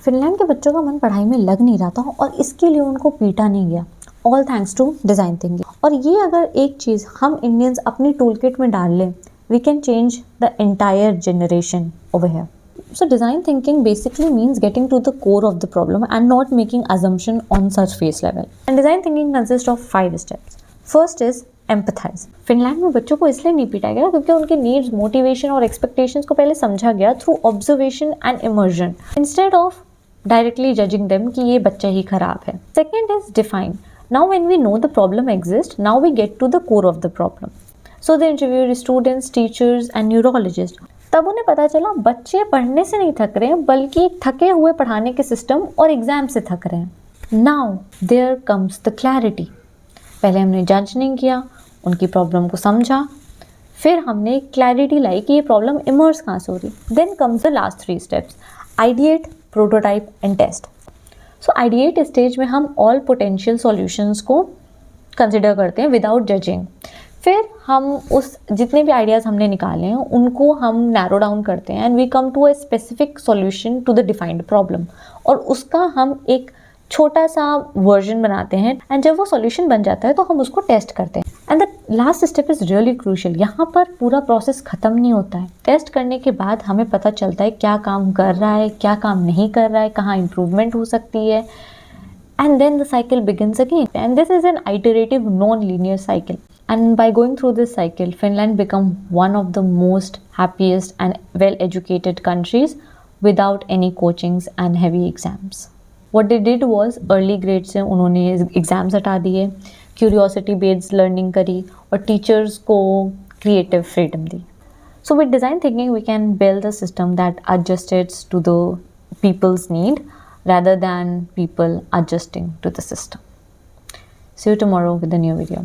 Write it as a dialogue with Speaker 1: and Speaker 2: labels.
Speaker 1: Finland के बच्चों का मन पढ़ाई में लग नहीं रहा था और इसके लिए उनको पीटा नहीं गया, all thanks to design thinking. और ये अगर एक चीज़ हम इंडियंस अपनी टूल किट में डाल लें, we can change the entire generation over here. So design thinking basically means getting to the core of the problem and not making assumption on such face level. And design thinking consists of 5 steps. First is empathize. Finland में बच्चों को इसलिए नहीं पीटा गया क्योंकि उनके needs, motivation और एक्सपेक्टेशंस को पहले समझा गया through observation and immersion instead of directly judging them कि ये बच्चा ही खराब है। Second is define. Now when we know the problem exist, now we get to the core of the problem. So they interviewed students, teachers and neurologist. तब उन्हें पता चला बच्चे पढ़ने से नहीं थक रहे हैं बल्कि एक थके हुए पढ़ाने के सिस्टम और एग्जाम से थक रहे हैं। Now there comes the clarity. पहले हमने जज नहीं किया, उनकी प्रॉब्लम को समझा, फिर हमने क्लैरिटी लाई कि ये प्रॉब्लम इमर्ज कहाँ से हो रही. Then comes the last 3 steps: ideate, prototype and test. So ideate stage में हम ऑल पोटेंशियल सॉल्यूशंस को कंसिडर करते हैं विदाउट जजिंग. फिर हम उस जितने भी आइडियाज़ हमने निकाले हैं उनको हम नैरो डाउन करते हैं and we come to a specific solution to the defined problem, और उसका हम एक छोटा सा वर्जन बनाते हैं एंड जब वो सॉल्यूशन बन जाता है तो हम उसको टेस्ट करते हैं. And the last step is really crucial. यहाँ पर पूरा प्रोसेस ख़त्म नहीं होता है. टेस्ट करने के बाद हमें पता चलता है क्या काम कर रहा है, क्या काम नहीं कर रहा है, कहाँ इम्प्रूवमेंट हो सकती है. And then the cycle begins again. And this is an iterative, non-linear cycle. And by going through this cycle, Finland became one of the most happiest and well-educated countries without any coachings and heavy exams. What they did was early grades से उन्होंने exams हटा दिए, curiosity based learning करी और teachers को creative freedom the. So with design thinking, we can build a system that adjusts to the people's need rather than people adjusting to the system. See you tomorrow with a new video.